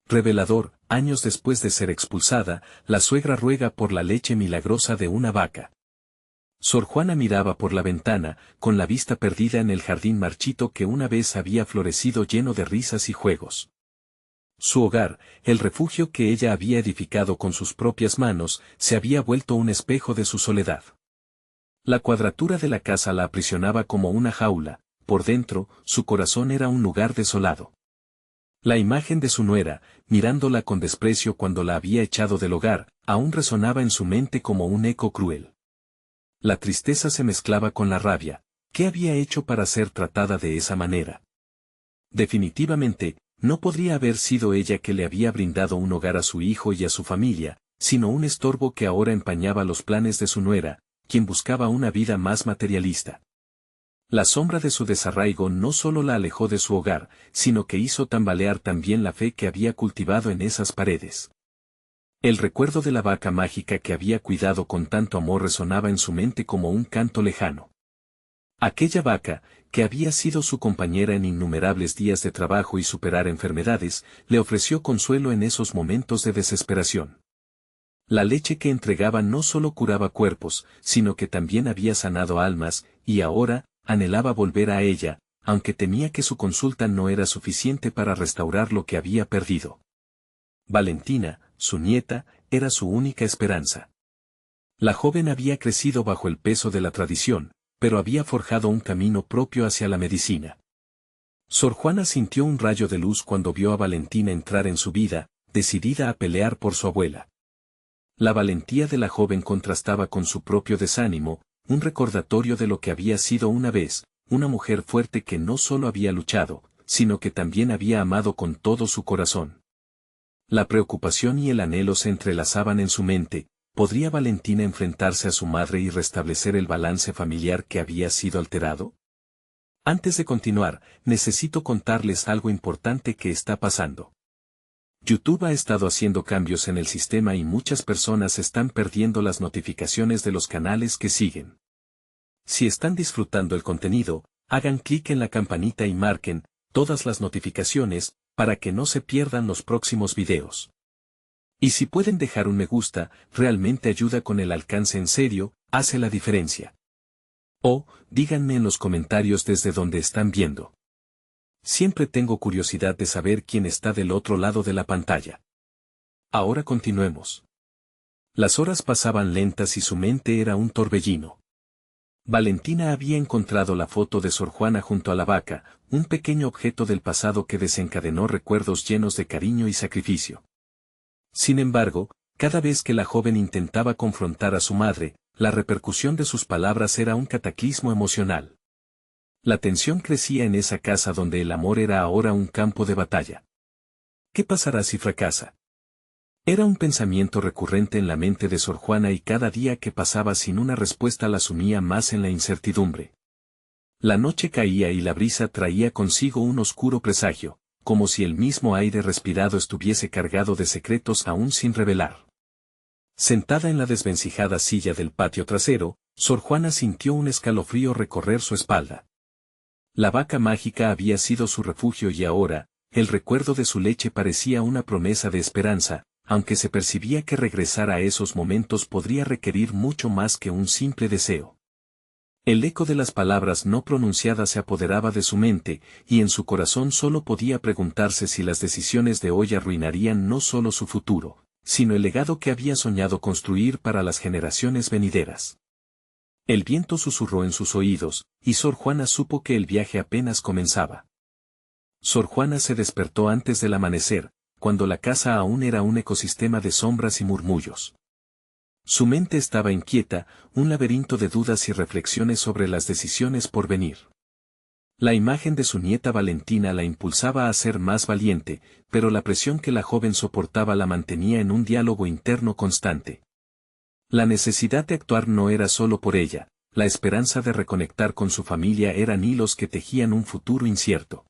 Revelador, años después de ser expulsada, la suegra ruega por la leche milagrosa de una vaca. Sor Juana miraba por la ventana, con la vista perdida en el jardín marchito que una vez había florecido lleno de risas y juegos. Su hogar, el refugio que ella había edificado con sus propias manos, se había vuelto un espejo de su soledad. La cuadratura de la casa la aprisionaba como una jaula, por dentro, su corazón era un lugar desolado. La imagen de su nuera, mirándola con desprecio cuando la había echado del hogar, aún resonaba en su mente como un eco cruel. La tristeza se mezclaba con la rabia. ¿Qué había hecho para ser tratada de esa manera? Definitivamente, no podría haber sido ella que le había brindado un hogar a su hijo y a su familia, sino un estorbo que ahora empañaba los planes de su nuera, quien buscaba una vida más materialista. La sombra de su desarraigo no solo la alejó de su hogar, sino que hizo tambalear también la fe que había cultivado en esas paredes. El recuerdo de la vaca mágica que había cuidado con tanto amor resonaba en su mente como un canto lejano. Aquella vaca, que había sido su compañera en innumerables días de trabajo y superar enfermedades, le ofreció consuelo en esos momentos de desesperación. La leche que entregaba no solo curaba cuerpos, sino que también había sanado almas, y ahora, anhelaba volver a ella, aunque temía que su consulta no era suficiente para restaurar lo que había perdido. Valentina, su nieta, era su única esperanza. La joven había crecido bajo el peso de la tradición, pero había forjado un camino propio hacia la medicina. Sor Juana sintió un rayo de luz cuando vio a Valentina entrar en su vida, decidida a pelear por su abuela. La valentía de la joven contrastaba con su propio desánimo, un recordatorio de lo que había sido una vez, una mujer fuerte que no solo había luchado, sino que también había amado con todo su corazón. La preocupación y el anhelo se entrelazaban en su mente. ¿Podría Valentina enfrentarse a su madre y restablecer el balance familiar que había sido alterado? Antes de continuar, necesito contarles algo importante que está pasando. YouTube ha estado haciendo cambios en el sistema y muchas personas están perdiendo las notificaciones de los canales que siguen. Si están disfrutando el contenido, hagan clic en la campanita y marquen todas las notificaciones para que no se pierdan los próximos videos. Y si pueden dejar un me gusta, realmente ayuda con el alcance en serio, hace la diferencia. O, díganme en los comentarios desde donde están viendo. Siempre tengo curiosidad de saber quién está del otro lado de la pantalla. Ahora continuemos. Las horas pasaban lentas y su mente era un torbellino. Valentina había encontrado la foto de Sor Juana junto a la vaca, un pequeño objeto del pasado que desencadenó recuerdos llenos de cariño y sacrificio. Sin embargo, cada vez que la joven intentaba confrontar a su madre, la repercusión de sus palabras era un cataclismo emocional. La tensión crecía en esa casa donde el amor era ahora un campo de batalla. ¿Qué pasará si fracasa? Era un pensamiento recurrente en la mente de Sor Juana y cada día que pasaba sin una respuesta la sumía más en la incertidumbre. La noche caía y la brisa traía consigo un oscuro presagio, como si el mismo aire respirado estuviese cargado de secretos aún sin revelar. Sentada en la desvencijada silla del patio trasero, Sor Juana sintió un escalofrío recorrer su espalda. La vaca mágica había sido su refugio y ahora, el recuerdo de su leche parecía una promesa de esperanza, aunque se percibía que regresar a esos momentos podría requerir mucho más que un simple deseo. El eco de las palabras no pronunciadas se apoderaba de su mente, y en su corazón solo podía preguntarse si las decisiones de hoy arruinarían no solo su futuro, sino el legado que había soñado construir para las generaciones venideras. El viento susurró en sus oídos, y Sor Juana supo que el viaje apenas comenzaba. Sor Juana se despertó antes del amanecer, cuando la casa aún era un ecosistema de sombras y murmullos. Su mente estaba inquieta, un laberinto de dudas y reflexiones sobre las decisiones por venir. La imagen de su nieta Valentina la impulsaba a ser más valiente, pero la presión que la joven soportaba la mantenía en un diálogo interno constante. La necesidad de actuar no era solo por ella, la esperanza de reconectar con su familia eran hilos que tejían un futuro incierto.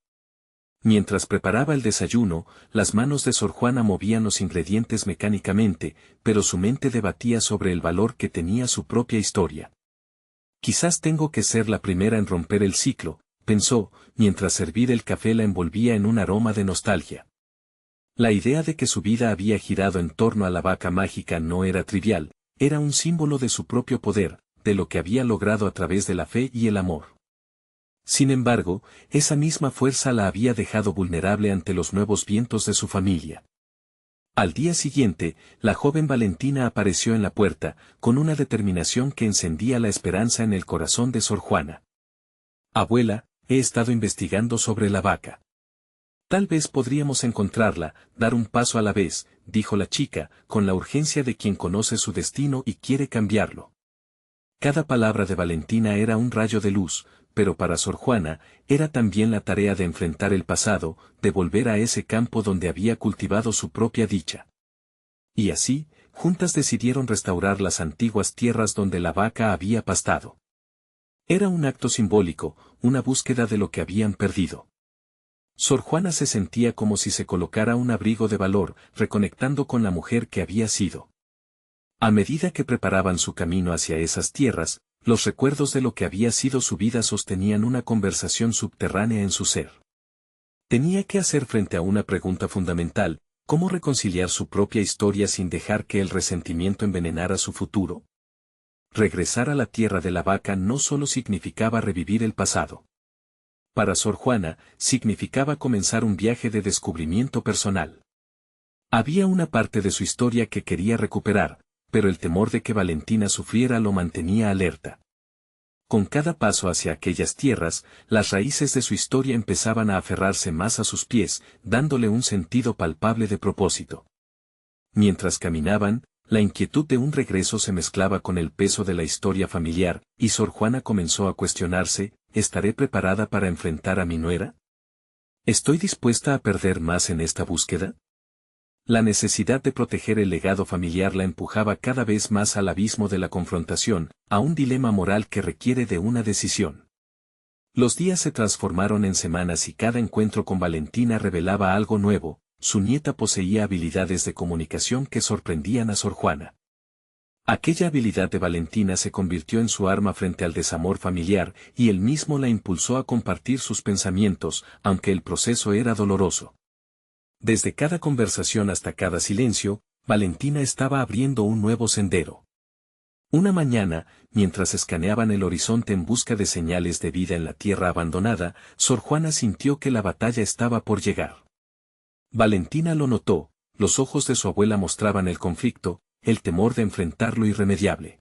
Mientras preparaba el desayuno, las manos de Sor Juana movían los ingredientes mecánicamente, pero su mente debatía sobre el valor que tenía su propia historia. Quizás tengo que ser la primera en romper el ciclo, pensó, mientras servir el café la envolvía en un aroma de nostalgia. La idea de que su vida había girado en torno a la vaca mágica no era trivial, era un símbolo de su propio poder, de lo que había logrado a través de la fe y el amor. Sin embargo, esa misma fuerza la había dejado vulnerable ante los nuevos vientos de su familia. Al día siguiente, la joven Valentina apareció en la puerta, con una determinación que encendía la esperanza en el corazón de Sor Juana. Abuela, he estado investigando sobre la vaca. Tal vez podríamos encontrarla, dar un paso a la vez, dijo la chica, con la urgencia de quien conoce su destino y quiere cambiarlo. Cada palabra de Valentina era un rayo de luz, pero para Sor Juana, era también la tarea de enfrentar el pasado, de volver a ese campo donde había cultivado su propia dicha. Y así, juntas decidieron restaurar las antiguas tierras donde la vaca había pastado. Era un acto simbólico, una búsqueda de lo que habían perdido. Sor Juana se sentía como si se colocara un abrigo de valor, reconectando con la mujer que había sido. A medida que preparaban su camino hacia esas tierras, los recuerdos de lo que había sido su vida sostenían una conversación subterránea en su ser. Tenía que hacer frente a una pregunta fundamental: ¿cómo reconciliar su propia historia sin dejar que el resentimiento envenenara su futuro? Regresar a la tierra de la vaca no solo significaba revivir el pasado. Para Sor Juana, significaba comenzar un viaje de descubrimiento personal. Había una parte de su historia que quería recuperar, pero el temor de que Valentina sufriera lo mantenía alerta. Con cada paso hacia aquellas tierras, las raíces de su historia empezaban a aferrarse más a sus pies, dándole un sentido palpable de propósito. Mientras caminaban, la inquietud de un regreso se mezclaba con el peso de la historia familiar, y Sor Juana comenzó a cuestionarse: ¿estaré preparada para enfrentar a mi nuera? ¿Estoy dispuesta a perder más en esta búsqueda? La necesidad de proteger el legado familiar la empujaba cada vez más al abismo de la confrontación, a un dilema moral que requiere de una decisión. Los días se transformaron en semanas y cada encuentro con Valentina revelaba algo nuevo. Su nieta poseía habilidades de comunicación que sorprendían a Sor Juana. Aquella habilidad de Valentina se convirtió en su arma frente al desamor familiar, y él mismo la impulsó a compartir sus pensamientos, aunque el proceso era doloroso. Desde cada conversación hasta cada silencio, Valentina estaba abriendo un nuevo sendero. Una mañana, mientras escaneaban el horizonte en busca de señales de vida en la tierra abandonada, Sor Juana sintió que la batalla estaba por llegar. Valentina lo notó, los ojos de su abuela mostraban el conflicto, el temor de enfrentar lo irremediable.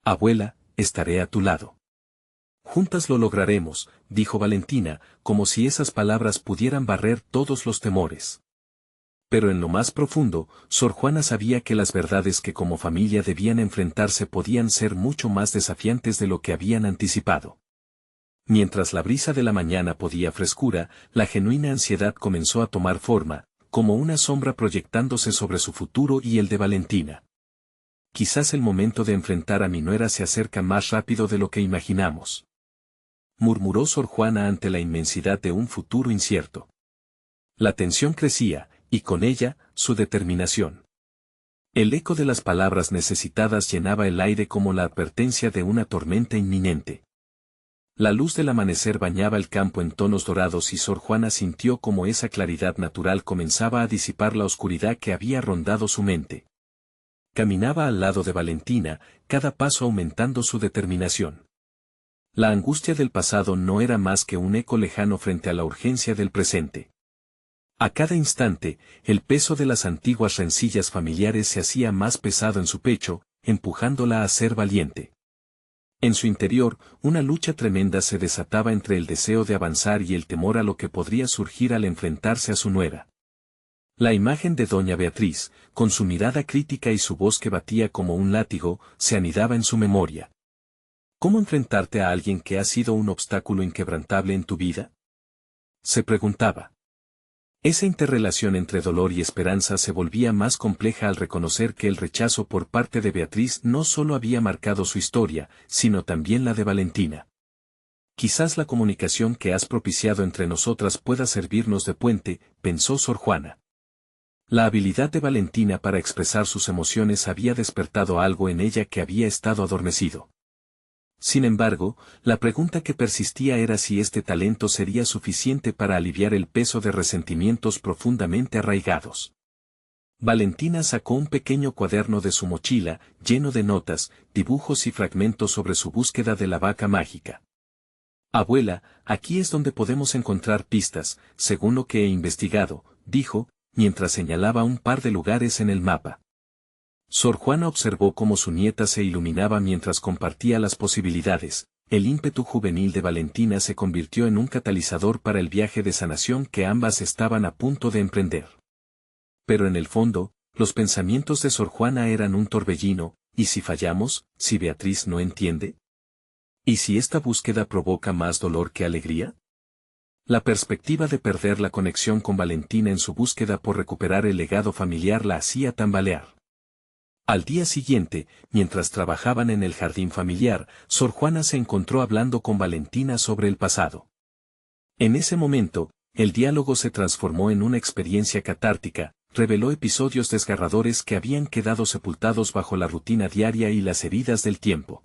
Abuela, estaré a tu lado. Juntas lo lograremos, dijo Valentina, como si esas palabras pudieran barrer todos los temores. Pero en lo más profundo, Sor Juana sabía que las verdades que como familia debían enfrentarse podían ser mucho más desafiantes de lo que habían anticipado. Mientras la brisa de la mañana podía frescura, la genuina ansiedad comenzó a tomar forma, como una sombra proyectándose sobre su futuro y el de Valentina. Quizás el momento de enfrentar a mi nuera se acerca más rápido de lo que imaginamos, murmuró Sor Juana ante la inmensidad de un futuro incierto. La tensión crecía, y con ella, su determinación. El eco de las palabras necesitadas llenaba el aire como la advertencia de una tormenta inminente. La luz del amanecer bañaba el campo en tonos dorados y Sor Juana sintió como esa claridad natural comenzaba a disipar la oscuridad que había rondado su mente. Caminaba al lado de Valentina, cada paso aumentando su determinación. La angustia del pasado no era más que un eco lejano frente a la urgencia del presente. A cada instante, el peso de las antiguas rencillas familiares se hacía más pesado en su pecho, empujándola a ser valiente. En su interior, una lucha tremenda se desataba entre el deseo de avanzar y el temor a lo que podría surgir al enfrentarse a su nuera. La imagen de doña Beatriz, con su mirada crítica y su voz que batía como un látigo, se anidaba en su memoria. ¿Cómo enfrentarte a alguien que ha sido un obstáculo inquebrantable en tu vida?, se preguntaba. Esa interrelación entre dolor y esperanza se volvía más compleja al reconocer que el rechazo por parte de Beatriz no solo había marcado su historia, sino también la de Valentina. Quizás la comunicación que has propiciado entre nosotras pueda servirnos de puente, pensó Sor Juana. La habilidad de Valentina para expresar sus emociones había despertado algo en ella que había estado adormecido. Sin embargo, la pregunta que persistía era si este talento sería suficiente para aliviar el peso de resentimientos profundamente arraigados. Valentina sacó un pequeño cuaderno de su mochila, lleno de notas, dibujos y fragmentos sobre su búsqueda de la vaca mágica. Abuela, aquí es donde podemos encontrar pistas, según lo que he investigado, dijo, mientras señalaba un par de lugares en el mapa. Sor Juana observó cómo su nieta se iluminaba mientras compartía las posibilidades. El ímpetu juvenil de Valentina se convirtió en un catalizador para el viaje de sanación que ambas estaban a punto de emprender. Pero en el fondo, los pensamientos de Sor Juana eran un torbellino. ¿Y si fallamos? ¿Si Beatriz no entiende? ¿Y si esta búsqueda provoca más dolor que alegría? La perspectiva de perder la conexión con Valentina en su búsqueda por recuperar el legado familiar la hacía tambalear. Al día siguiente, mientras trabajaban en el jardín familiar, Sor Juana se encontró hablando con Valentina sobre el pasado. En ese momento, el diálogo se transformó en una experiencia catártica, reveló episodios desgarradores que habían quedado sepultados bajo la rutina diaria y las heridas del tiempo.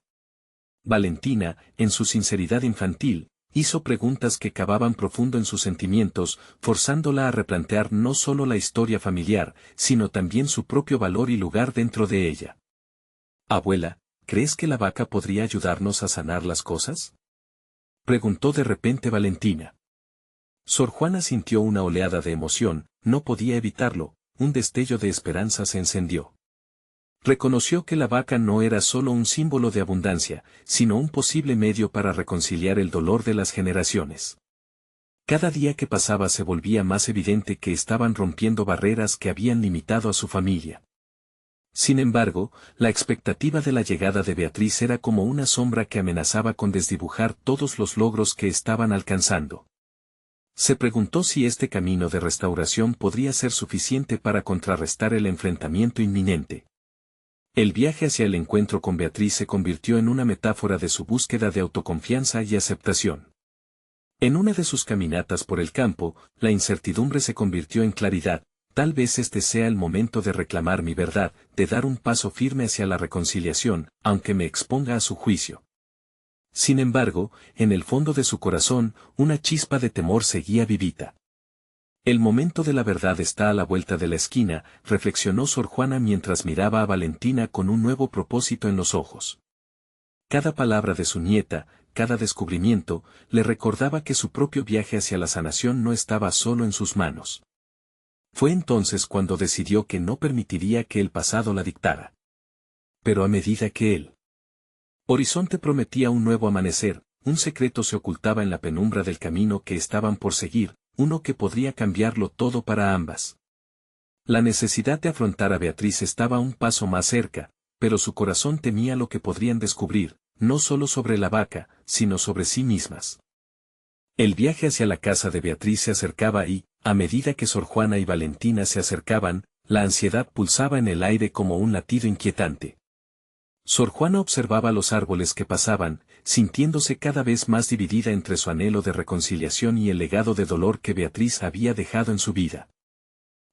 Valentina, en su sinceridad infantil, hizo preguntas que cavaban profundo en sus sentimientos, forzándola a replantear no solo la historia familiar, sino también su propio valor y lugar dentro de ella. Abuela, ¿crees que la vaca podría ayudarnos a sanar las cosas? Preguntó de repente Valentina. Sor Juana sintió una oleada de emoción, no podía evitarlo, un destello de esperanza se encendió. Reconoció que la vaca no era solo un símbolo de abundancia, sino un posible medio para reconciliar el dolor de las generaciones. Cada día que pasaba se volvía más evidente que estaban rompiendo barreras que habían limitado a su familia. Sin embargo, la expectativa de la llegada de Beatriz era como una sombra que amenazaba con desdibujar todos los logros que estaban alcanzando. Se preguntó si este camino de restauración podría ser suficiente para contrarrestar el enfrentamiento inminente. El viaje hacia el encuentro con Beatriz se convirtió en una metáfora de su búsqueda de autoconfianza y aceptación. En una de sus caminatas por el campo, la incertidumbre se convirtió en claridad. Tal vez este sea el momento de reclamar mi verdad, de dar un paso firme hacia la reconciliación, aunque me exponga a su juicio. Sin embargo, en el fondo de su corazón, una chispa de temor seguía vivita. El momento de la verdad está a la vuelta de la esquina, reflexionó Sor Juana mientras miraba a Valentina con un nuevo propósito en los ojos. Cada palabra de su nieta, cada descubrimiento, le recordaba que su propio viaje hacia la sanación no estaba solo en sus manos. Fue entonces cuando decidió que no permitiría que el pasado la dictara. Pero a medida que el horizonte prometía un nuevo amanecer, un secreto se ocultaba en la penumbra del camino que estaban por seguir, uno que podría cambiarlo todo para ambas. La necesidad de afrontar a Beatriz estaba un paso más cerca, pero su corazón temía lo que podrían descubrir, no solo sobre la vaca, sino sobre sí mismas. El viaje hacia la casa de Beatriz se acercaba y, a medida que Sor Juana y Valentina se acercaban, la ansiedad pulsaba en el aire como un latido inquietante. Sor Juana observaba los árboles que pasaban, sintiéndose cada vez más dividida entre su anhelo de reconciliación y el legado de dolor que Beatriz había dejado en su vida.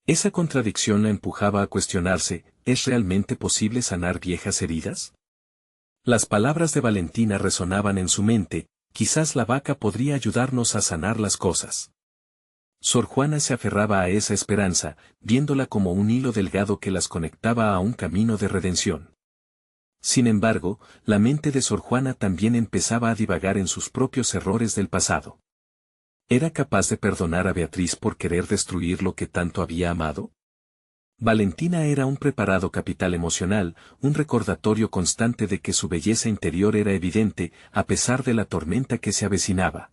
Esa contradicción la empujaba a cuestionarse, ¿es realmente posible sanar viejas heridas? Las palabras de Valentina resonaban en su mente, quizás la vaca podría ayudarnos a sanar las cosas. Sor Juana se aferraba a esa esperanza, viéndola como un hilo delgado que las conectaba a un camino de redención. Sin embargo, la mente de Sor Juana también empezaba a divagar en sus propios errores del pasado. ¿Era capaz de perdonar a Beatriz por querer destruir lo que tanto había amado? Valentina era un preparado capital emocional, un recordatorio constante de que su belleza interior era evidente, a pesar de la tormenta que se avecinaba.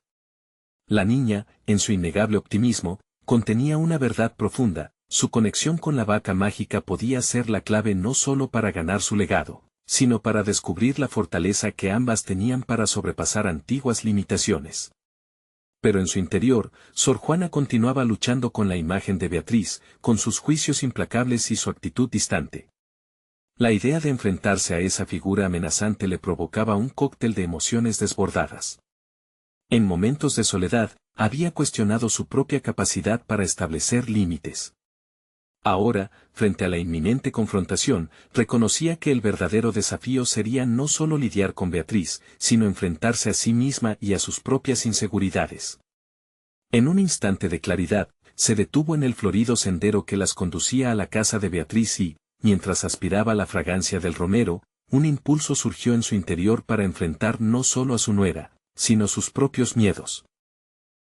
La niña, en su innegable optimismo, contenía una verdad profunda: su conexión con la vaca mágica podía ser la clave no solo para ganar su legado, sino para descubrir la fortaleza que ambas tenían para sobrepasar antiguas limitaciones. Pero en su interior, Sor Juana continuaba luchando con la imagen de Beatriz, con sus juicios implacables y su actitud distante. La idea de enfrentarse a esa figura amenazante le provocaba un cóctel de emociones desbordadas. En momentos de soledad, había cuestionado su propia capacidad para establecer límites. Ahora, frente a la inminente confrontación, reconocía que el verdadero desafío sería no solo lidiar con Beatriz, sino enfrentarse a sí misma y a sus propias inseguridades. En un instante de claridad, se detuvo en el florido sendero que las conducía a la casa de Beatriz y, mientras aspiraba la fragancia del romero, un impulso surgió en su interior para enfrentar no solo a su nuera, sino sus propios miedos.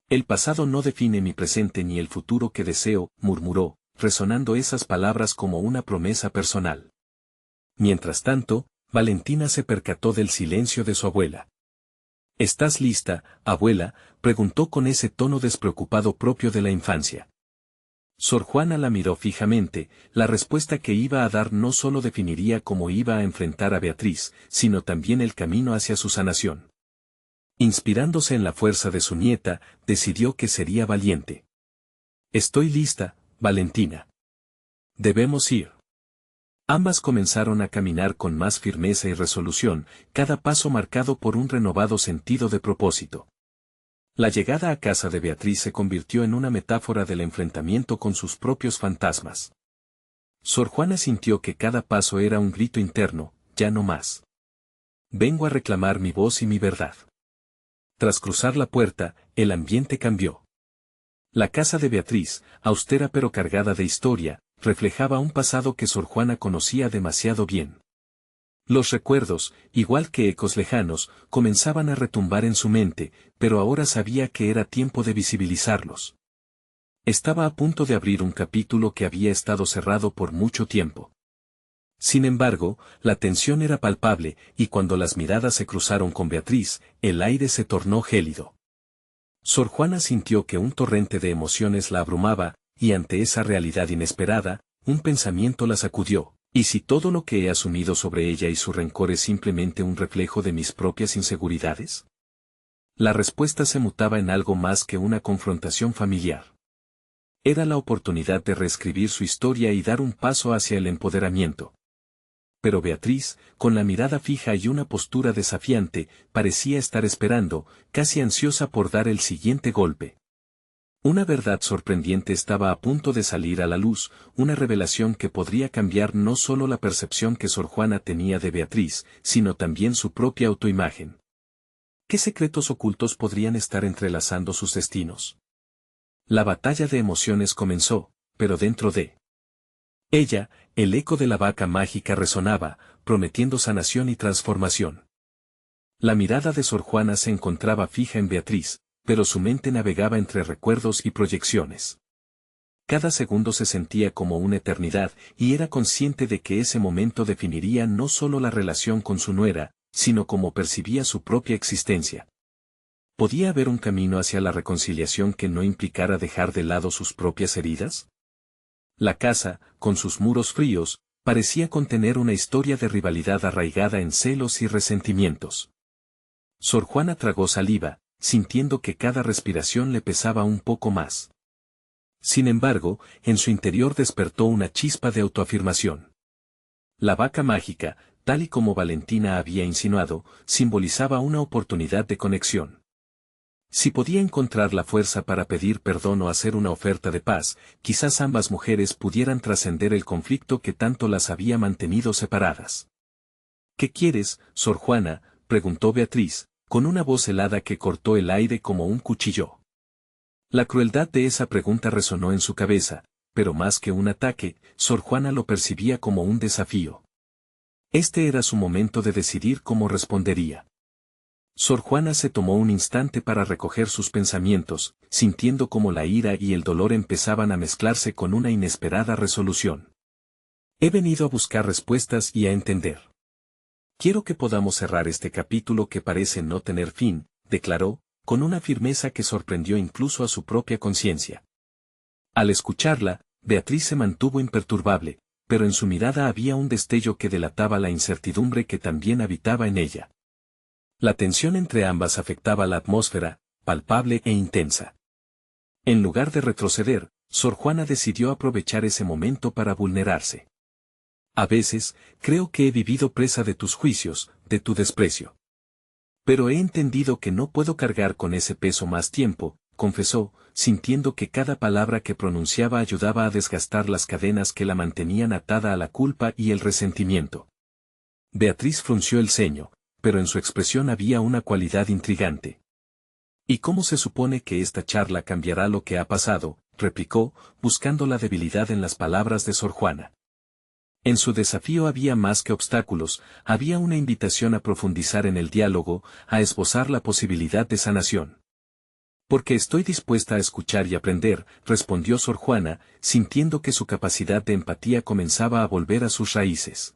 El pasado no define mi presente ni el futuro que deseo, murmuró, resonando esas palabras como una promesa personal. Mientras tanto, Valentina se percató del silencio de su abuela. ¿Estás lista, abuela?, preguntó con ese tono despreocupado propio de la infancia. Sor Juana la miró fijamente, la respuesta que iba a dar no solo definiría cómo iba a enfrentar a Beatriz, sino también el camino hacia su sanación. Inspirándose en la fuerza de su nieta, decidió que sería valiente. Estoy lista, Valentina. Debemos ir. Ambas comenzaron a caminar con más firmeza y resolución, cada paso marcado por un renovado sentido de propósito. La llegada a casa de Beatriz se convirtió en una metáfora del enfrentamiento con sus propios fantasmas. Sor Juana sintió que cada paso era un grito interno, ya no más. Vengo a reclamar mi voz y mi verdad. Tras cruzar la puerta, el ambiente cambió. La casa de Beatriz, austera pero cargada de historia, reflejaba un pasado que Sor Juana conocía demasiado bien. Los recuerdos, igual que ecos lejanos, comenzaban a retumbar en su mente, pero ahora sabía que era tiempo de visibilizarlos. Estaba a punto de abrir un capítulo que había estado cerrado por mucho tiempo. Sin embargo, la tensión era palpable, y cuando las miradas se cruzaron con Beatriz, el aire se tornó gélido. Sor Juana sintió que un torrente de emociones la abrumaba, y ante esa realidad inesperada, un pensamiento la sacudió. ¿Y si todo lo que he asumido sobre ella y su rencor es simplemente un reflejo de mis propias inseguridades? La respuesta se mutaba en algo más que una confrontación familiar. Era la oportunidad de reescribir su historia y dar un paso hacia el empoderamiento. Pero Beatriz, con la mirada fija y una postura desafiante, parecía estar esperando, casi ansiosa por dar el siguiente golpe. Una verdad sorprendente estaba a punto de salir a la luz, una revelación que podría cambiar no solo la percepción que Sor Juana tenía de Beatriz, sino también su propia autoimagen. ¿Qué secretos ocultos podrían estar entrelazando sus destinos? La batalla de emociones comenzó, pero dentro de ella, el eco de la vaca mágica resonaba, prometiendo sanación y transformación. La mirada de Sor Juana se encontraba fija en Beatriz, pero su mente navegaba entre recuerdos y proyecciones. Cada segundo se sentía como una eternidad, y era consciente de que ese momento definiría no solo la relación con su nuera, sino cómo percibía su propia existencia. ¿Podía haber un camino hacia la reconciliación que no implicara dejar de lado sus propias heridas? La casa, con sus muros fríos, parecía contener una historia de rivalidad arraigada en celos y resentimientos. Sor Juana tragó saliva, sintiendo que cada respiración le pesaba un poco más. Sin embargo, en su interior despertó una chispa de autoafirmación. La vaca mágica, tal y como Valentina había insinuado, simbolizaba una oportunidad de conexión. Si podía encontrar la fuerza para pedir perdón o hacer una oferta de paz, quizás ambas mujeres pudieran trascender el conflicto que tanto las había mantenido separadas. ¿Qué quieres, Sor Juana?, preguntó Beatriz, con una voz helada que cortó el aire como un cuchillo. La crueldad de esa pregunta resonó en su cabeza, pero más que un ataque, Sor Juana lo percibía como un desafío. Este era su momento de decidir cómo respondería. Sor Juana se tomó un instante para recoger sus pensamientos, sintiendo cómo la ira y el dolor empezaban a mezclarse con una inesperada resolución. He venido a buscar respuestas y a entender. Quiero que podamos cerrar este capítulo que parece no tener fin, declaró, con una firmeza que sorprendió incluso a su propia conciencia. Al escucharla, Beatriz se mantuvo imperturbable, pero en su mirada había un destello que delataba la incertidumbre que también habitaba en ella. La tensión entre ambas afectaba la atmósfera, palpable e intensa. En lugar de retroceder, Sor Juana decidió aprovechar ese momento para vulnerarse. A veces, creo que he vivido presa de tus juicios, de tu desprecio. Pero he entendido que no puedo cargar con ese peso más tiempo, confesó, sintiendo que cada palabra que pronunciaba ayudaba a desgastar las cadenas que la mantenían atada a la culpa y el resentimiento. Beatriz frunció el ceño, pero en su expresión había una cualidad intrigante. ¿Y cómo se supone que esta charla cambiará lo que ha pasado?, replicó, buscando la debilidad en las palabras de Sor Juana. En su desafío había más que obstáculos, había una invitación a profundizar en el diálogo, a esbozar la posibilidad de sanación. Porque estoy dispuesta a escuchar y aprender, respondió Sor Juana, sintiendo que su capacidad de empatía comenzaba a volver a sus raíces.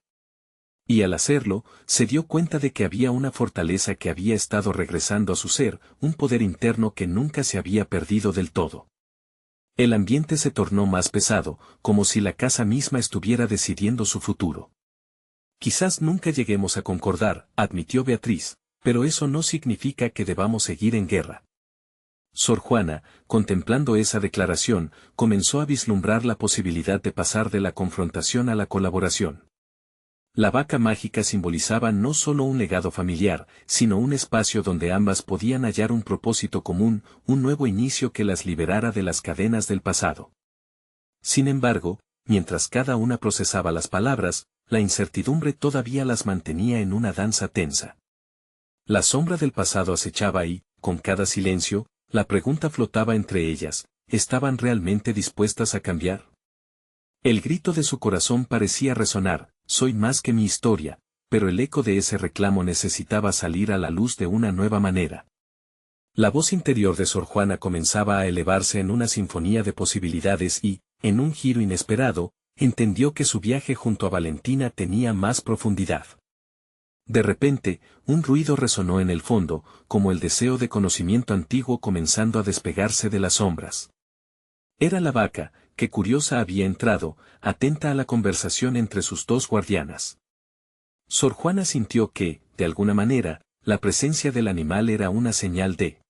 Y al hacerlo, se dio cuenta de que había una fortaleza que había estado regresando a su ser, un poder interno que nunca se había perdido del todo. El ambiente se tornó más pesado, como si la casa misma estuviera decidiendo su futuro. Quizás nunca lleguemos a concordar, admitió Beatriz, pero eso no significa que debamos seguir en guerra. Sor Juana, contemplando esa declaración, comenzó a vislumbrar la posibilidad de pasar de la confrontación a la colaboración. La vaca mágica simbolizaba no solo un legado familiar, sino un espacio donde ambas podían hallar un propósito común, un nuevo inicio que las liberara de las cadenas del pasado. Sin embargo, mientras cada una procesaba las palabras, la incertidumbre todavía las mantenía en una danza tensa. La sombra del pasado acechaba y, con cada silencio, la pregunta flotaba entre ellas, ¿estaban realmente dispuestas a cambiar? El grito de su corazón parecía resonar, soy más que mi historia, pero el eco de ese reclamo necesitaba salir a la luz de una nueva manera. La voz interior de Sor Juana comenzaba a elevarse en una sinfonía de posibilidades y, en un giro inesperado, entendió que su viaje junto a Valentina tenía más profundidad. De repente, un ruido resonó en el fondo, como el deseo de conocimiento antiguo comenzando a despegarse de las sombras. Era la vaca, que curiosa había entrado, atenta a la conversación entre sus dos guardianas. Sor Juana sintió que, de alguna manera, la presencia del animal era una señal de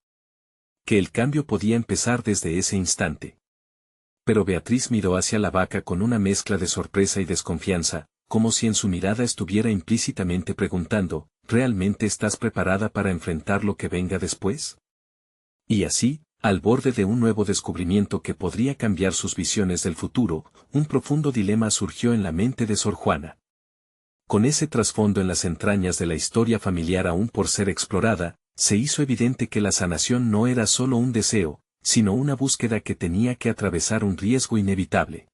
que el cambio podía empezar desde ese instante. Pero Beatriz miró hacia la vaca con una mezcla de sorpresa y desconfianza, como si en su mirada estuviera implícitamente preguntando, ¿realmente estás preparada para enfrentar lo que venga después? Y así, al borde de un nuevo descubrimiento que podría cambiar sus visiones del futuro, un profundo dilema surgió en la mente de Sor Juana. Con ese trasfondo en las entrañas de la historia familiar aún por ser explorada, se hizo evidente que la sanación no era solo un deseo, sino una búsqueda que tenía que atravesar un riesgo inevitable.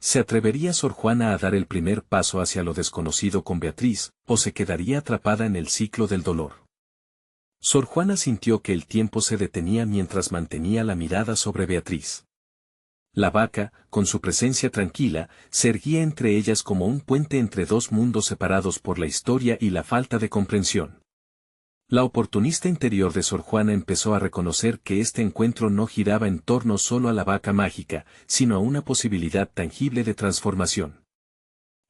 ¿Se atrevería Sor Juana a dar el primer paso hacia lo desconocido con Beatriz, o se quedaría atrapada en el ciclo del dolor? Sor Juana sintió que el tiempo se detenía mientras mantenía la mirada sobre Beatriz. La vaca, con su presencia tranquila, se erguía entre ellas como un puente entre dos mundos separados por la historia y la falta de comprensión. La oportunista interior de Sor Juana empezó a reconocer que este encuentro no giraba en torno solo a la vaca mágica, sino a una posibilidad tangible de transformación.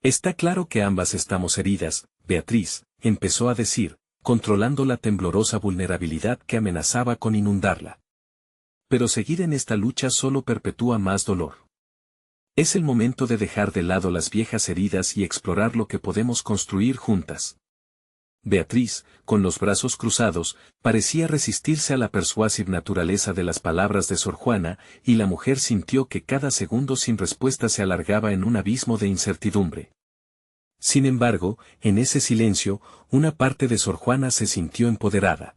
Está claro que ambas estamos heridas, Beatriz, empezó a decir, controlando la temblorosa vulnerabilidad que amenazaba con inundarla. Pero seguir en esta lucha solo perpetúa más dolor. Es el momento de dejar de lado las viejas heridas y explorar lo que podemos construir juntas. Beatriz, con los brazos cruzados, parecía resistirse a la persuasiva naturaleza de las palabras de Sor Juana, y la mujer sintió que cada segundo sin respuesta se alargaba en un abismo de incertidumbre. Sin embargo, en ese silencio, una parte de Sor Juana se sintió empoderada.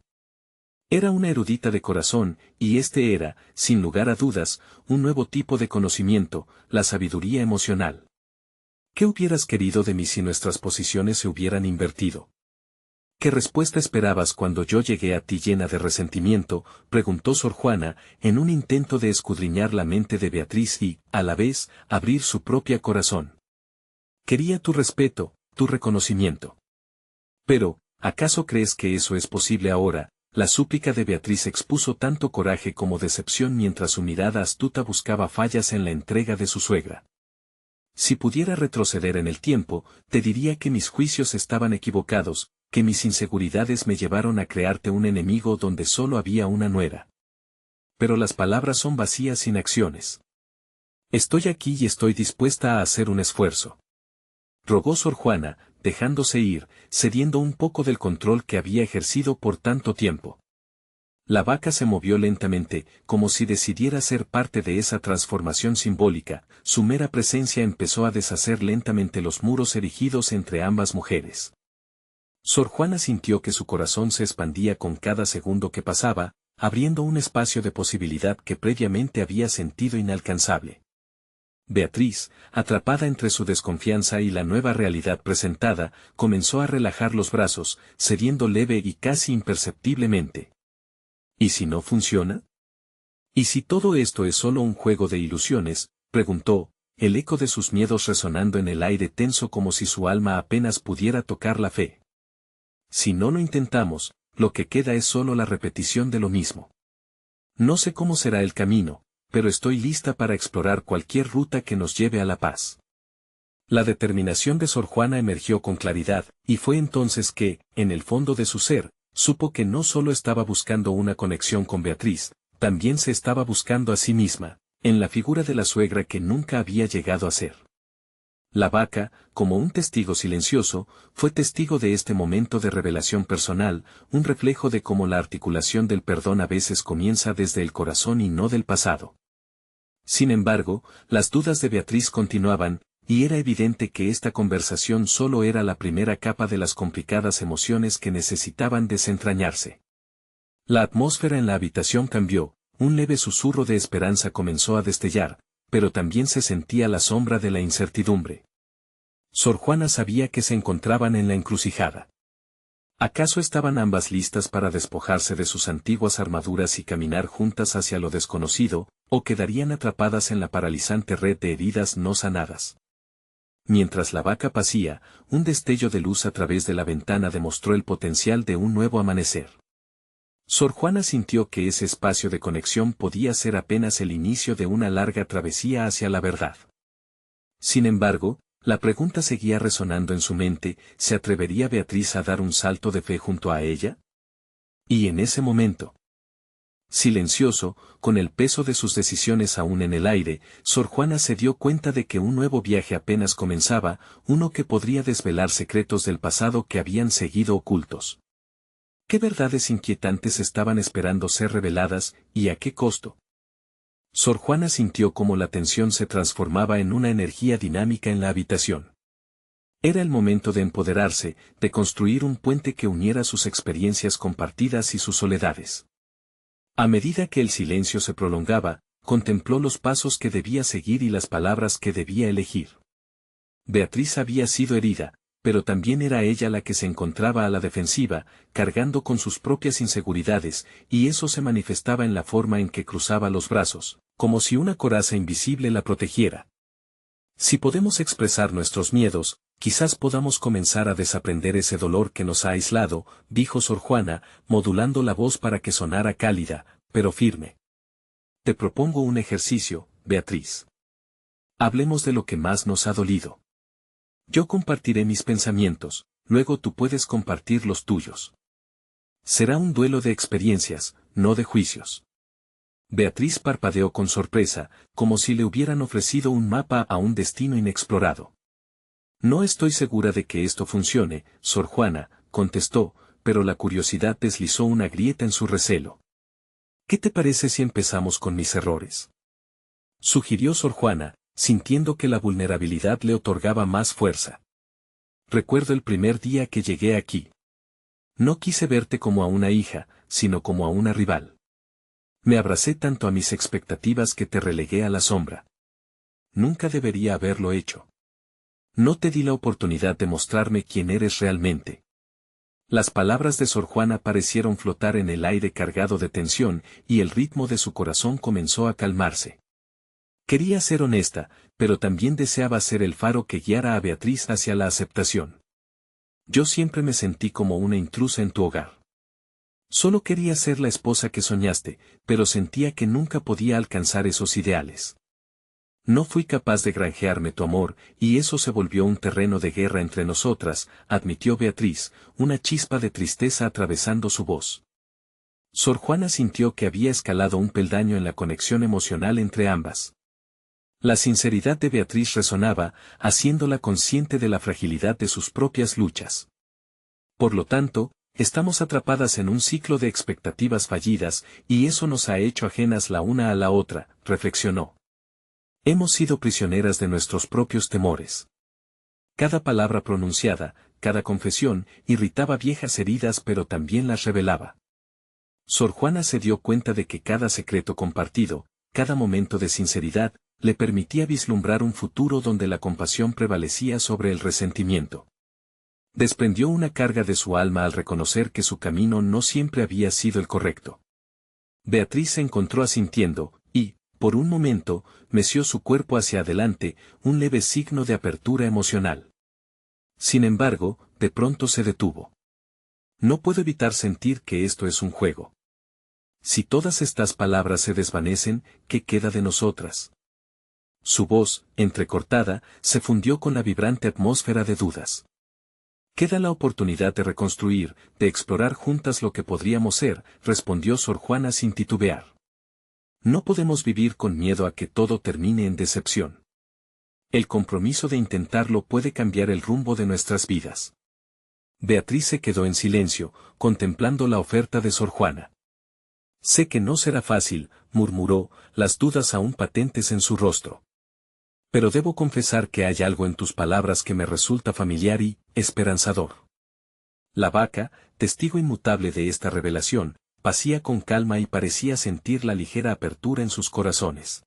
Era una erudita de corazón, y este era, sin lugar a dudas, un nuevo tipo de conocimiento, la sabiduría emocional. ¿Qué hubieras querido de mí si nuestras posiciones se hubieran invertido? ¿Qué respuesta esperabas cuando yo llegué a ti llena de resentimiento?, preguntó Sor Juana, en un intento de escudriñar la mente de Beatriz y, a la vez, abrir su propio corazón. Quería tu respeto, tu reconocimiento. Pero, ¿acaso crees que eso es posible ahora? La súplica de Beatriz expuso tanto coraje como decepción mientras su mirada astuta buscaba fallas en la entrega de su suegra. Si pudiera retroceder en el tiempo, te diría que mis juicios estaban equivocados, que mis inseguridades me llevaron a crearte un enemigo donde solo había una nuera. Pero las palabras son vacías sin acciones. Estoy aquí y estoy dispuesta a hacer un esfuerzo. Rogó Sor Juana, dejándose ir, cediendo un poco del control que había ejercido por tanto tiempo. La vaca se movió lentamente, como si decidiera ser parte de esa transformación simbólica. Su mera presencia empezó a deshacer lentamente los muros erigidos entre ambas mujeres. Sor Juana sintió que su corazón se expandía con cada segundo que pasaba, abriendo un espacio de posibilidad que previamente había sentido inalcanzable. Beatriz, atrapada entre su desconfianza y la nueva realidad presentada, comenzó a relajar los brazos, cediendo leve y casi imperceptiblemente. ¿Y si no funciona? ¿Y si todo esto es solo un juego de ilusiones?, preguntó, el eco de sus miedos resonando en el aire tenso como si su alma apenas pudiera tocar la fe. Si no lo intentamos, lo que queda es solo la repetición de lo mismo. No sé cómo será el camino, pero estoy lista para explorar cualquier ruta que nos lleve a la paz. La determinación de Sor Juana emergió con claridad, y fue entonces que, en el fondo de su ser, supo que no solo estaba buscando una conexión con Beatriz, también se estaba buscando a sí misma, en la figura de la suegra que nunca había llegado a ser. La vaca, como un testigo silencioso, fue testigo de este momento de revelación personal, un reflejo de cómo la articulación del perdón a veces comienza desde el corazón y no del pasado. Sin embargo, las dudas de Beatriz continuaban, y era evidente que esta conversación solo era la primera capa de las complicadas emociones que necesitaban desentrañarse. La atmósfera en la habitación cambió, un leve susurro de esperanza comenzó a destellar, pero también se sentía la sombra de la incertidumbre. Sor Juana sabía que se encontraban en la encrucijada. ¿Acaso estaban ambas listas para despojarse de sus antiguas armaduras y caminar juntas hacia lo desconocido, o quedarían atrapadas en la paralizante red de heridas no sanadas? Mientras la vaca pacía, un destello de luz a través de la ventana demostró el potencial de un nuevo amanecer. Sor Juana sintió que ese espacio de conexión podía ser apenas el inicio de una larga travesía hacia la verdad. Sin embargo, la pregunta seguía resonando en su mente, ¿se atrevería Beatriz a dar un salto de fe junto a ella? Y en ese momento, silencioso, con el peso de sus decisiones aún en el aire, Sor Juana se dio cuenta de que un nuevo viaje apenas comenzaba, uno que podría desvelar secretos del pasado que habían seguido ocultos. ¿Qué verdades inquietantes estaban esperando ser reveladas, y a qué costo? Sor Juana sintió cómo la tensión se transformaba en una energía dinámica en la habitación. Era el momento de empoderarse, de construir un puente que uniera sus experiencias compartidas y sus soledades. A medida que el silencio se prolongaba, contempló los pasos que debía seguir y las palabras que debía elegir. Beatriz había sido herida, pero también era ella la que se encontraba a la defensiva, cargando con sus propias inseguridades, y eso se manifestaba en la forma en que cruzaba los brazos, como si una coraza invisible la protegiera. Si podemos expresar nuestros miedos, quizás podamos comenzar a desaprender ese dolor que nos ha aislado, dijo Sor Juana, modulando la voz para que sonara cálida, pero firme. Te propongo un ejercicio, Beatriz. Hablemos de lo que más nos ha dolido. Yo compartiré mis pensamientos, luego tú puedes compartir los tuyos. Será un duelo de experiencias, no de juicios. Beatriz parpadeó con sorpresa, como si le hubieran ofrecido un mapa a un destino inexplorado. No estoy segura de que esto funcione, Sor Juana, contestó, pero la curiosidad deslizó una grieta en su recelo. ¿Qué te parece si empezamos con mis errores?, sugirió Sor Juana, sintiendo que la vulnerabilidad le otorgaba más fuerza. Recuerdo el primer día que llegué aquí. No quise verte como a una hija, sino como a una rival. Me abracé tanto a mis expectativas que te relegué a la sombra. Nunca debería haberlo hecho. No te di la oportunidad de mostrarme quién eres realmente. Las palabras de Sor Juana parecieron flotar en el aire cargado de tensión, y el ritmo de su corazón comenzó a calmarse. Quería ser honesta, pero también deseaba ser el faro que guiara a Beatriz hacia la aceptación. Yo siempre me sentí como una intrusa en tu hogar. Solo quería ser la esposa que soñaste, pero sentía que nunca podía alcanzar esos ideales. No fui capaz de granjearme tu amor, y eso se volvió un terreno de guerra entre nosotras, admitió Beatriz, una chispa de tristeza atravesando su voz. Sor Juana sintió que había escalado un peldaño en la conexión emocional entre ambas. La sinceridad de Beatriz resonaba, haciéndola consciente de la fragilidad de sus propias luchas. Por lo tanto, Estamos atrapadas en un ciclo de expectativas fallidas, y eso nos ha hecho ajenas la una a la otra, reflexionó. Hemos sido prisioneras de nuestros propios temores. Cada palabra pronunciada, cada confesión, irritaba viejas heridas pero también las revelaba. Sor Juana se dio cuenta de que cada secreto compartido, cada momento de sinceridad, le permitía vislumbrar un futuro donde la compasión prevalecía sobre el resentimiento. Desprendió una carga de su alma al reconocer que su camino no siempre había sido el correcto. Beatriz se encontró asintiendo, y, por un momento, meció su cuerpo hacia adelante, un leve signo de apertura emocional. Sin embargo, de pronto se detuvo. No puedo evitar sentir que esto es un juego. Si todas estas palabras se desvanecen, ¿qué queda de nosotras? Su voz, entrecortada, se fundió con la vibrante atmósfera de dudas. Queda la oportunidad de reconstruir, de explorar juntas lo que podríamos ser, respondió Sor Juana sin titubear. No podemos vivir con miedo a que todo termine en decepción. El compromiso de intentarlo puede cambiar el rumbo de nuestras vidas. Beatriz se quedó en silencio, contemplando la oferta de Sor Juana. Sé que no será fácil, murmuró, las dudas aún patentes en su rostro. Pero debo confesar que hay algo en tus palabras que me resulta familiar y esperanzador. La vaca, testigo inmutable de esta revelación, pacía con calma y parecía sentir la ligera apertura en sus corazones.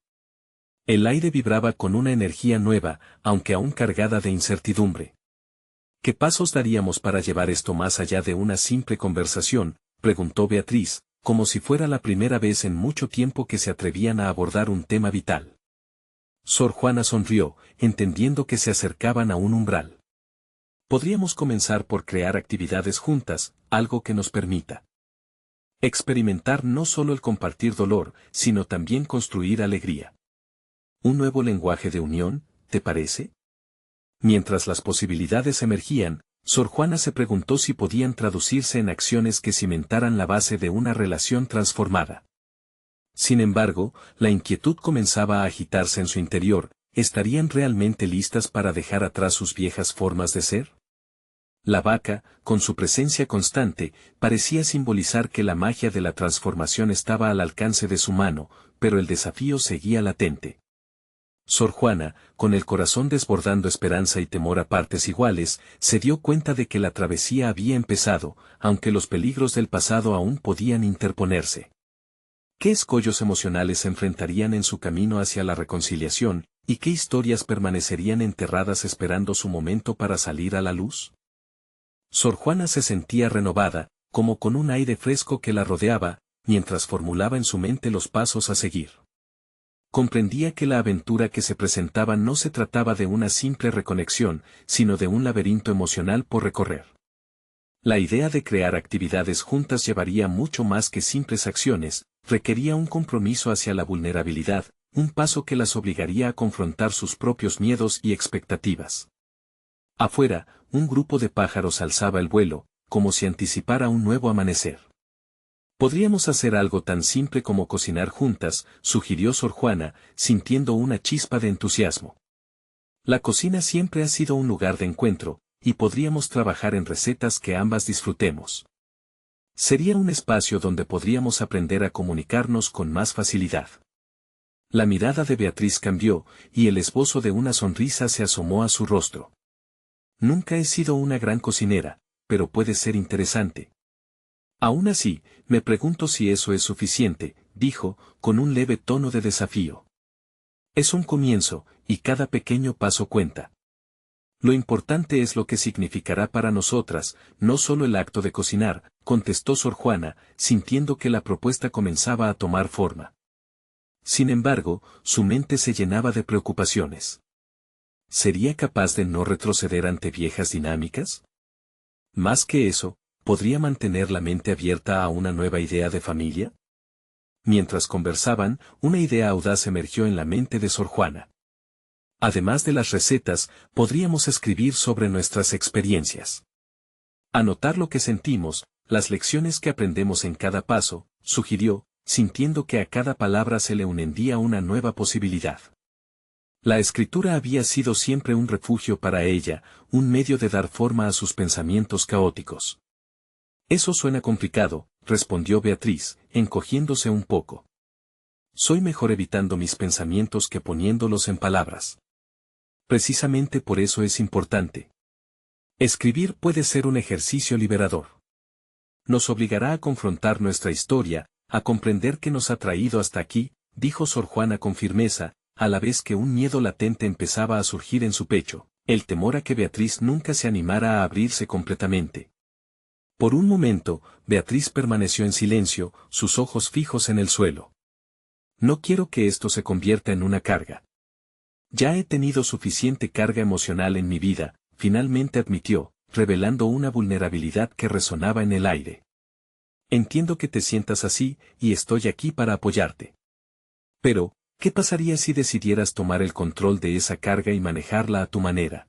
El aire vibraba con una energía nueva, aunque aún cargada de incertidumbre. ¿Qué pasos daríamos para llevar esto más allá de una simple conversación?, preguntó Beatriz, como si fuera la primera vez en mucho tiempo que se atrevían a abordar un tema vital. Sor Juana sonrió, entendiendo que se acercaban a un umbral. Podríamos comenzar por crear actividades juntas, algo que nos permita experimentar no solo el compartir dolor, sino también construir alegría. Un nuevo lenguaje de unión, ¿te parece? Mientras las posibilidades emergían, Sor Juana se preguntó si podían traducirse en acciones que cimentaran la base de una relación transformada. Sin embargo, la inquietud comenzaba a agitarse en su interior. ¿Estarían realmente listas para dejar atrás sus viejas formas de ser? La vaca, con su presencia constante, parecía simbolizar que la magia de la transformación estaba al alcance de su mano, pero el desafío seguía latente. Sor Juana, con el corazón desbordando esperanza y temor a partes iguales, se dio cuenta de que la travesía había empezado, aunque los peligros del pasado aún podían interponerse. ¿Qué escollos emocionales se enfrentarían en su camino hacia la reconciliación, y qué historias permanecerían enterradas esperando su momento para salir a la luz? Sor Juana se sentía renovada, como con un aire fresco que la rodeaba, mientras formulaba en su mente los pasos a seguir. Comprendía que la aventura que se presentaba no se trataba de una simple reconexión, sino de un laberinto emocional por recorrer. La idea de crear actividades juntas llevaría mucho más que simples acciones, requería un compromiso hacia la vulnerabilidad, un paso que las obligaría a confrontar sus propios miedos y expectativas. Afuera, un grupo de pájaros alzaba el vuelo, como si anticipara un nuevo amanecer. Podríamos hacer algo tan simple como cocinar juntas, sugirió Sor Juana, sintiendo una chispa de entusiasmo. La cocina siempre ha sido un lugar de encuentro, y podríamos trabajar en recetas que ambas disfrutemos. Sería un espacio donde podríamos aprender a comunicarnos con más facilidad. La mirada de Beatriz cambió, y el esbozo de una sonrisa se asomó a su rostro. Nunca he sido una gran cocinera, pero puede ser interesante. Aún así, me pregunto si eso es suficiente, dijo, con un leve tono de desafío. Es un comienzo, y cada pequeño paso cuenta. Lo importante es lo que significará para nosotras, no solo el acto de cocinar, contestó Sor Juana, sintiendo que la propuesta comenzaba a tomar forma. Sin embargo, su mente se llenaba de preocupaciones. ¿Sería capaz de no retroceder ante viejas dinámicas? Más que eso, ¿podría mantener la mente abierta a una nueva idea de familia? Mientras conversaban, una idea audaz emergió en la mente de Sor Juana. Además de las recetas, podríamos escribir sobre nuestras experiencias. Anotar lo que sentimos, las lecciones que aprendemos en cada paso, sugirió, sintiendo que a cada palabra se le unía una nueva posibilidad. La escritura había sido siempre un refugio para ella, un medio de dar forma a sus pensamientos caóticos. Eso suena complicado, respondió Beatriz, encogiéndose un poco. Soy mejor evitando mis pensamientos que poniéndolos en palabras. Precisamente por eso es importante. Escribir puede ser un ejercicio liberador. Nos obligará a confrontar nuestra historia, a comprender qué nos ha traído hasta aquí, dijo Sor Juana con firmeza, a la vez que un miedo latente empezaba a surgir en su pecho, el temor a que Beatriz nunca se animara a abrirse completamente. Por un momento, Beatriz permaneció en silencio, sus ojos fijos en el suelo. No quiero que esto se convierta en una carga. Ya he tenido suficiente carga emocional en mi vida, finalmente admitió, revelando una vulnerabilidad que resonaba en el aire. Entiendo que te sientas así, y estoy aquí para apoyarte. Pero, ¿qué pasaría si decidieras tomar el control de esa carga y manejarla a tu manera?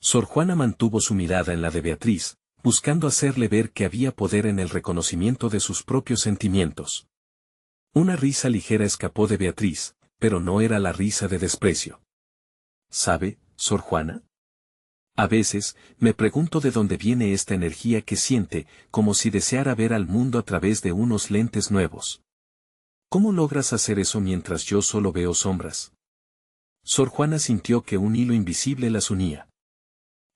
Sor Juana mantuvo su mirada en la de Beatriz, buscando hacerle ver que había poder en el reconocimiento de sus propios sentimientos. Una risa ligera escapó de Beatriz, pero no era la risa de desprecio. ¿Sabe, Sor Juana? A veces, me pregunto de dónde viene esta energía que siente, como si deseara ver al mundo a través de unos lentes nuevos. ¿Cómo logras hacer eso mientras yo solo veo sombras? Sor Juana sintió que un hilo invisible las unía.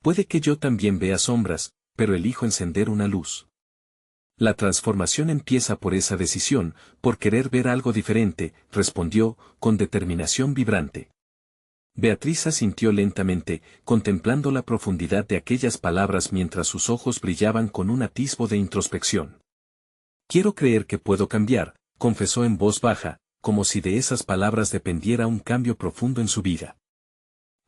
Puede que yo también vea sombras, pero elijo encender una luz. La transformación empieza por esa decisión, por querer ver algo diferente, respondió, con determinación vibrante. Beatriz asintió lentamente, contemplando la profundidad de aquellas palabras mientras sus ojos brillaban con un atisbo de introspección. Quiero creer que puedo cambiar, confesó en voz baja, como si de esas palabras dependiera un cambio profundo en su vida.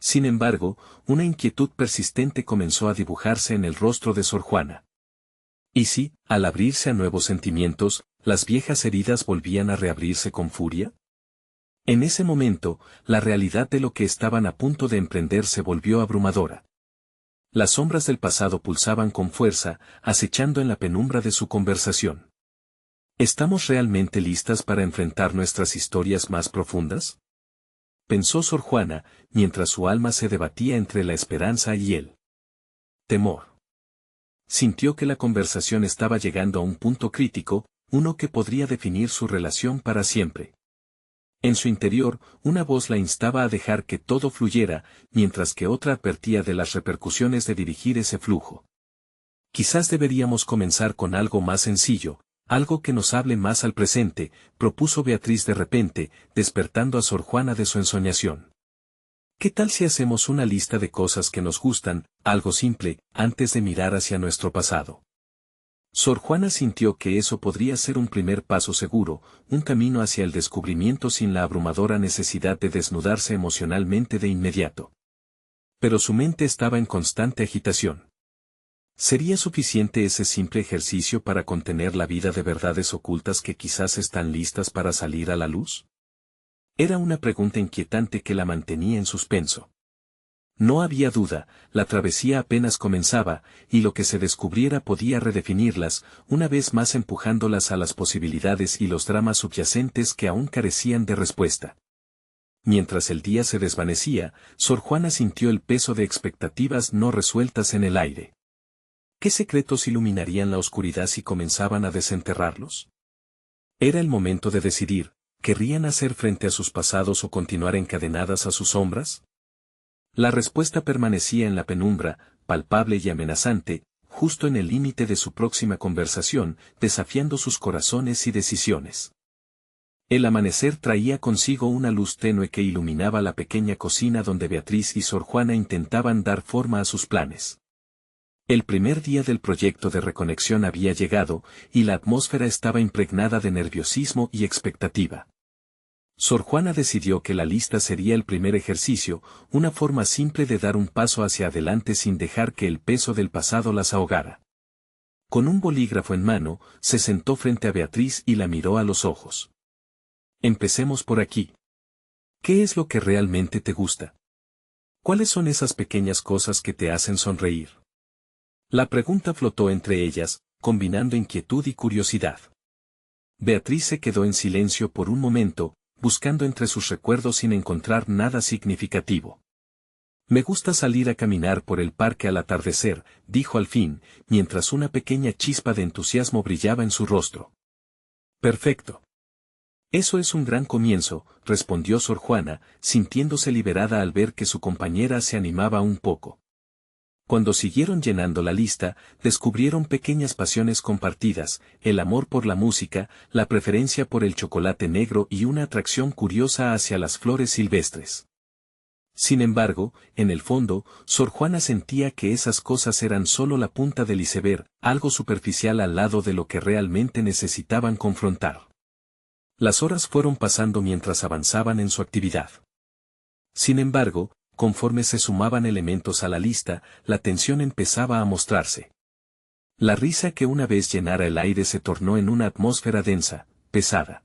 Sin embargo, una inquietud persistente comenzó a dibujarse en el rostro de Sor Juana. ¿Y si, al abrirse a nuevos sentimientos, las viejas heridas volvían a reabrirse con furia? En ese momento, la realidad de lo que estaban a punto de emprender se volvió abrumadora. Las sombras del pasado pulsaban con fuerza, acechando en la penumbra de su conversación. ¿Estamos realmente listas para enfrentar nuestras historias más profundas? Pensó Sor Juana, mientras su alma se debatía entre la esperanza y el temor. Sintió que la conversación estaba llegando a un punto crítico, uno que podría definir su relación para siempre. En su interior, una voz la instaba a dejar que todo fluyera, mientras que otra advertía de las repercusiones de dirigir ese flujo. Quizás deberíamos comenzar con algo más sencillo, algo que nos hable más al presente, propuso Beatriz de repente, despertando a Sor Juana de su ensoñación. ¿Qué tal si hacemos una lista de cosas que nos gustan, algo simple, antes de mirar hacia nuestro pasado? Sor Juana sintió que eso podría ser un primer paso seguro, un camino hacia el descubrimiento sin la abrumadora necesidad de desnudarse emocionalmente de inmediato. Pero su mente estaba en constante agitación. ¿Sería suficiente ese simple ejercicio para contener la vida de verdades ocultas que quizás están listas para salir a la luz? Era una pregunta inquietante que la mantenía en suspenso. No había duda, la travesía apenas comenzaba, y lo que se descubriera podía redefinirlas, una vez más empujándolas a las posibilidades y los dramas subyacentes que aún carecían de respuesta. Mientras el día se desvanecía, Sor Juana sintió el peso de expectativas no resueltas en el aire. ¿Qué secretos iluminarían la oscuridad si comenzaban a desenterrarlos? Era el momento de decidir, ¿querrían hacer frente a sus pasados o continuar encadenadas a sus sombras? La respuesta permanecía en la penumbra, palpable y amenazante, justo en el límite de su próxima conversación, desafiando sus corazones y decisiones. El amanecer traía consigo una luz tenue que iluminaba la pequeña cocina donde Beatriz y Sor Juana intentaban dar forma a sus planes. El primer día del proyecto de reconexión había llegado, y la atmósfera estaba impregnada de nerviosismo y expectativa. Sor Juana decidió que la lista sería el primer ejercicio, una forma simple de dar un paso hacia adelante sin dejar que el peso del pasado las ahogara. Con un bolígrafo en mano, se sentó frente a Beatriz y la miró a los ojos. Empecemos por aquí. ¿Qué es lo que realmente te gusta? ¿Cuáles son esas pequeñas cosas que te hacen sonreír? La pregunta flotó entre ellas, combinando inquietud y curiosidad. Beatriz se quedó en silencio por un momento, buscando entre sus recuerdos sin encontrar nada significativo. Me gusta salir a caminar por el parque al atardecer, dijo al fin, mientras una pequeña chispa de entusiasmo brillaba en su rostro. Perfecto. Eso es un gran comienzo, respondió Sor Juana, sintiéndose liberada al ver que su compañera se animaba un poco. Cuando siguieron llenando la lista, descubrieron pequeñas pasiones compartidas, el amor por la música, la preferencia por el chocolate negro y una atracción curiosa hacia las flores silvestres. Sin embargo, en el fondo, Sor Juana sentía que esas cosas eran solo la punta del iceberg, algo superficial al lado de lo que realmente necesitaban confrontar. Las horas fueron pasando mientras avanzaban en su actividad. Sin embargo, conforme se sumaban elementos a la lista, la tensión empezaba a mostrarse. La risa que una vez llenara el aire se tornó en una atmósfera densa, pesada.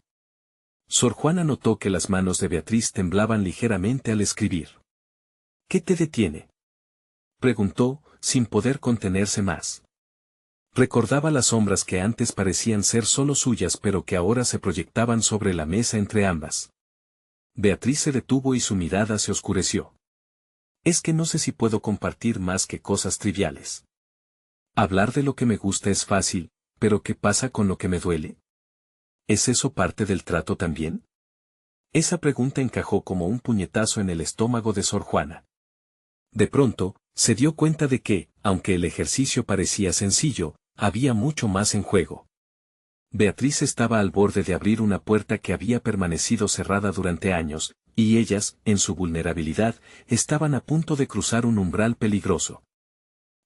Sor Juana notó que las manos de Beatriz temblaban ligeramente al escribir. ¿Qué te detiene?, preguntó, sin poder contenerse más. Recordaba las sombras que antes parecían ser solo suyas pero que ahora se proyectaban sobre la mesa entre ambas. Beatriz se detuvo y su mirada se oscureció. Es que no sé si puedo compartir más que cosas triviales. Hablar de lo que me gusta es fácil, pero ¿qué pasa con lo que me duele? ¿Es eso parte del trato también? Esa pregunta encajó como un puñetazo en el estómago de Sor Juana. De pronto, se dio cuenta de que, aunque el ejercicio parecía sencillo, había mucho más en juego. Beatriz estaba al borde de abrir una puerta que había permanecido cerrada durante años, y ellas, en su vulnerabilidad, estaban a punto de cruzar un umbral peligroso.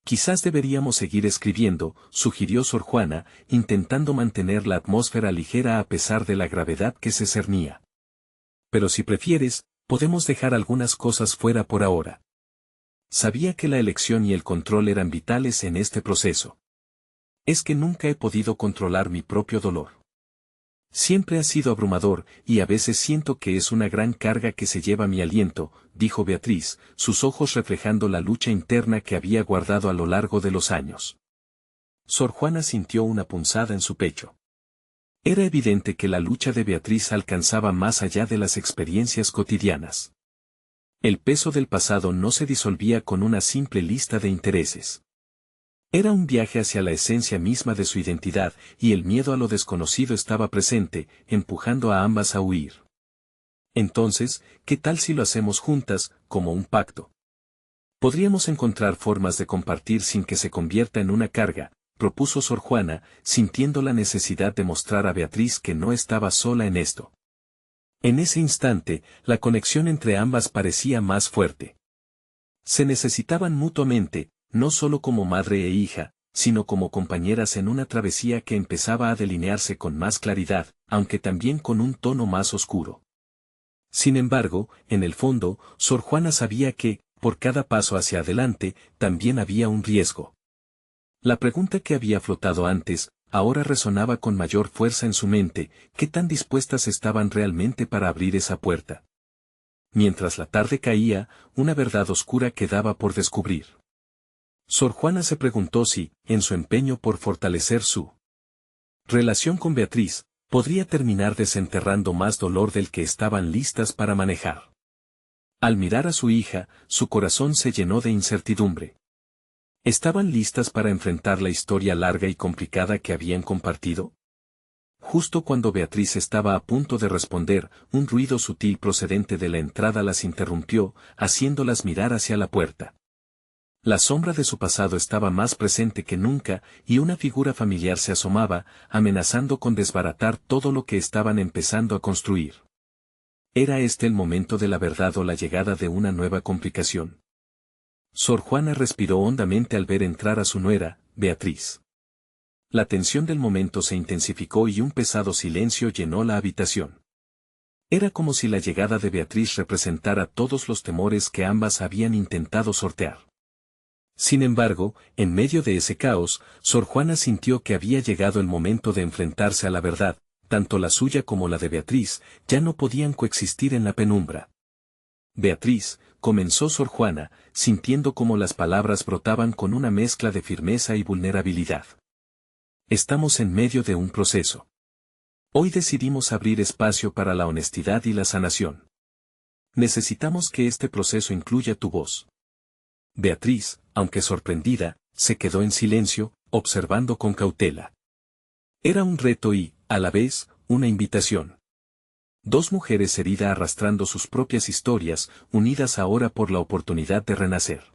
Quizás deberíamos seguir escribiendo, sugirió Sor Juana, intentando mantener la atmósfera ligera a pesar de la gravedad que se cernía. Pero si prefieres, podemos dejar algunas cosas fuera por ahora. Sabía que la elección y el control eran vitales en este proceso. Es que nunca he podido controlar mi propio dolor. Siempre ha sido abrumador, y a veces siento que es una gran carga que se lleva mi aliento, dijo Beatriz, sus ojos reflejando la lucha interna que había guardado a lo largo de los años. Sor Juana sintió una punzada en su pecho. Era evidente que la lucha de Beatriz alcanzaba más allá de las experiencias cotidianas. El peso del pasado no se disolvía con una simple lista de intereses. Era un viaje hacia la esencia misma de su identidad, y el miedo a lo desconocido estaba presente, empujando a ambas a huir. Entonces, ¿qué tal si lo hacemos juntas, como un pacto? Podríamos encontrar formas de compartir sin que se convierta en una carga, propuso Sor Juana, sintiendo la necesidad de mostrar a Beatriz que no estaba sola en esto. En ese instante, la conexión entre ambas parecía más fuerte. Se necesitaban mutuamente, no solo como madre e hija, sino como compañeras en una travesía que empezaba a delinearse con más claridad, aunque también con un tono más oscuro. Sin embargo, en el fondo, Sor Juana sabía que, por cada paso hacia adelante, también había un riesgo. La pregunta que había flotado antes, ahora resonaba con mayor fuerza en su mente: ¿qué tan dispuestas estaban realmente para abrir esa puerta? Mientras la tarde caía, una verdad oscura quedaba por descubrir. Sor Juana se preguntó si, en su empeño por fortalecer su relación con Beatriz, podría terminar desenterrando más dolor del que estaban listas para manejar. Al mirar a su hija, su corazón se llenó de incertidumbre. ¿Estaban listas para enfrentar la historia larga y complicada que habían compartido? Justo cuando Beatriz estaba a punto de responder, un ruido sutil procedente de la entrada las interrumpió, haciéndolas mirar hacia la puerta. La sombra de su pasado estaba más presente que nunca, y una figura familiar se asomaba, amenazando con desbaratar todo lo que estaban empezando a construir. ¿Era este el momento de la verdad o la llegada de una nueva complicación? Sor Juana respiró hondamente al ver entrar a su nuera, Beatriz. La tensión del momento se intensificó y un pesado silencio llenó la habitación. Era como si la llegada de Beatriz representara todos los temores que ambas habían intentado sortear. Sin embargo, en medio de ese caos, Sor Juana sintió que había llegado el momento de enfrentarse a la verdad. Tanto la suya como la de Beatriz ya no podían coexistir en la penumbra. Beatriz, comenzó Sor Juana, sintiendo como las palabras brotaban con una mezcla de firmeza y vulnerabilidad. Estamos en medio de un proceso. Hoy decidimos abrir espacio para la honestidad y la sanación. Necesitamos que este proceso incluya tu voz. Beatriz, aunque sorprendida, se quedó en silencio, observando con cautela. Era un reto y, a la vez, una invitación. Dos mujeres heridas arrastrando sus propias historias, unidas ahora por la oportunidad de renacer.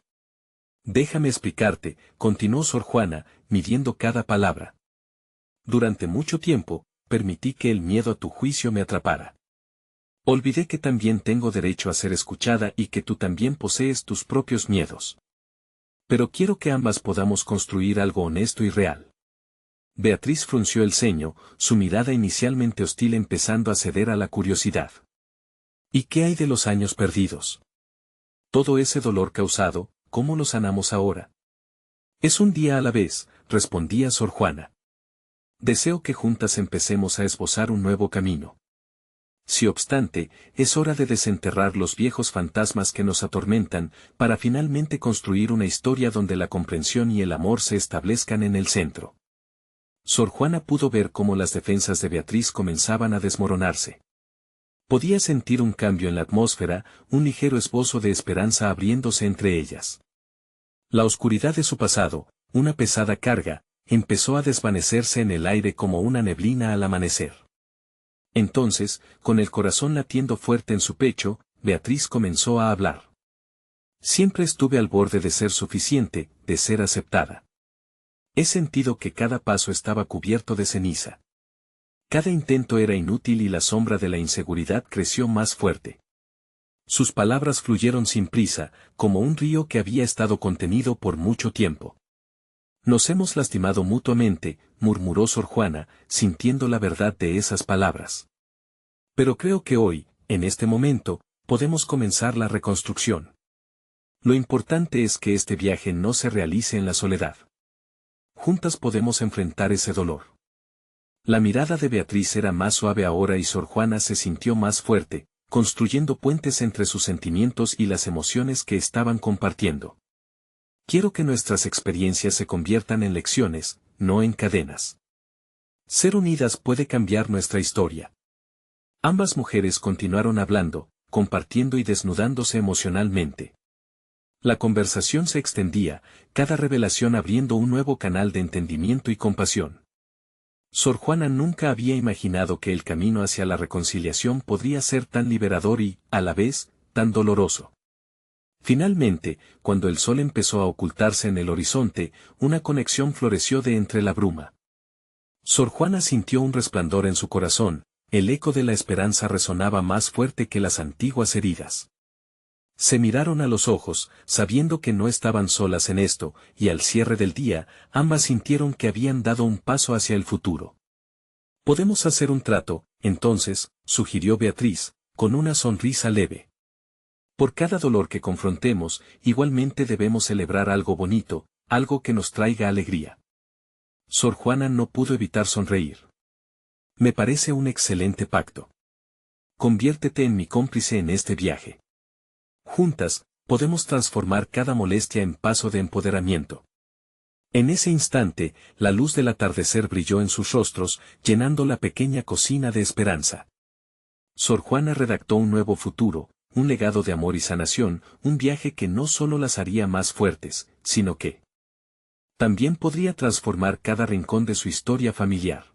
Déjame explicarte, continuó Sor Juana, midiendo cada palabra. Durante mucho tiempo, permití que el miedo a tu juicio me atrapara. Olvidé que también tengo derecho a ser escuchada y que tú también posees tus propios miedos. Pero quiero que ambas podamos construir algo honesto y real. Beatriz frunció el ceño, su mirada inicialmente hostil empezando a ceder a la curiosidad. ¿Y qué hay de los años perdidos? Todo ese dolor causado, ¿cómo lo sanamos ahora? Es un día a la vez, respondía Sor Juana. Deseo que juntas empecemos a esbozar un nuevo camino. Si obstante, es hora de desenterrar los viejos fantasmas que nos atormentan, para finalmente construir una historia donde la comprensión y el amor se establezcan en el centro. Sor Juana pudo ver cómo las defensas de Beatriz comenzaban a desmoronarse. Podía sentir un cambio en la atmósfera, un ligero esbozo de esperanza abriéndose entre ellas. La oscuridad de su pasado, una pesada carga, empezó a desvanecerse en el aire como una neblina al amanecer. Entonces, con el corazón latiendo fuerte en su pecho, Beatriz comenzó a hablar. Siempre estuve al borde de ser suficiente, de ser aceptada. He sentido que cada paso estaba cubierto de ceniza. Cada intento era inútil y la sombra de la inseguridad creció más fuerte. Sus palabras fluyeron sin prisa, como un río que había estado contenido por mucho tiempo. Nos hemos lastimado mutuamente, murmuró Sor Juana, sintiendo la verdad de esas palabras. Pero creo que hoy, en este momento, podemos comenzar la reconstrucción. Lo importante es que este viaje no se realice en la soledad. Juntas podemos enfrentar ese dolor. La mirada de Beatriz era más suave ahora y Sor Juana se sintió más fuerte, construyendo puentes entre sus sentimientos y las emociones que estaban compartiendo. Quiero que nuestras experiencias se conviertan en lecciones, no en cadenas. Ser unidas puede cambiar nuestra historia. Ambas mujeres continuaron hablando, compartiendo y desnudándose emocionalmente. La conversación se extendía, cada revelación abriendo un nuevo canal de entendimiento y compasión. Sor Juana nunca había imaginado que el camino hacia la reconciliación podría ser tan liberador y, a la vez, tan doloroso. Finalmente, cuando el sol empezó a ocultarse en el horizonte, una conexión floreció de entre la bruma. Sor Juana sintió un resplandor en su corazón, el eco de la esperanza resonaba más fuerte que las antiguas heridas. Se miraron a los ojos, sabiendo que no estaban solas en esto, y al cierre del día, ambas sintieron que habían dado un paso hacia el futuro. «Podemos hacer un trato», entonces, sugirió Beatriz, con una sonrisa leve. Por cada dolor que confrontemos, igualmente debemos celebrar algo bonito, algo que nos traiga alegría. Sor Juana no pudo evitar sonreír. Me parece un excelente pacto. Conviértete en mi cómplice en este viaje. Juntas, podemos transformar cada molestia en paso de empoderamiento. En ese instante, la luz del atardecer brilló en sus rostros, llenando la pequeña cocina de esperanza. Sor Juana redactó un nuevo futuro, un legado de amor y sanación, un viaje que no solo las haría más fuertes, sino que también podría transformar cada rincón de su historia familiar.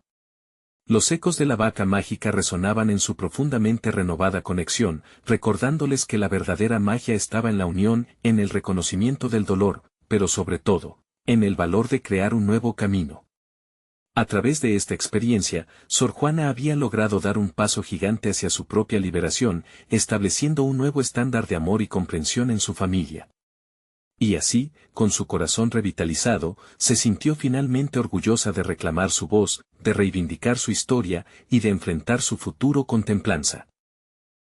Los ecos de la vaca mágica resonaban en su profundamente renovada conexión, recordándoles que la verdadera magia estaba en la unión, en el reconocimiento del dolor, pero sobre todo, en el valor de crear un nuevo camino. A través de esta experiencia, Sor Juana había logrado dar un paso gigante hacia su propia liberación, estableciendo un nuevo estándar de amor y comprensión en su familia. Y así, con su corazón revitalizado, se sintió finalmente orgullosa de reclamar su voz, de reivindicar su historia y de enfrentar su futuro con templanza.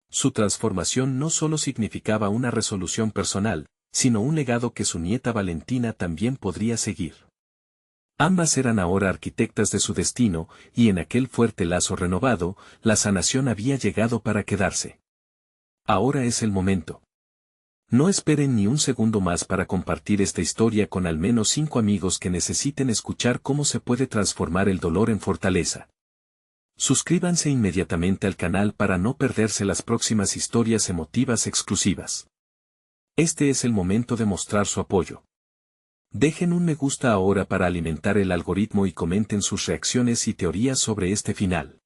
Su transformación no solo significaba una resolución personal, sino un legado que su nieta Valentina también podría seguir. Ambas eran ahora arquitectas de su destino, y en aquel fuerte lazo renovado, la sanación había llegado para quedarse. Ahora es el momento. No esperen ni un segundo más para compartir esta historia con al menos 5 amigos que necesiten escuchar cómo se puede transformar el dolor en fortaleza. Suscríbanse inmediatamente al canal para no perderse las próximas historias emotivas exclusivas. Este es el momento de mostrar su apoyo. Dejen un me gusta ahora para alimentar el algoritmo y comenten sus reacciones y teorías sobre este final.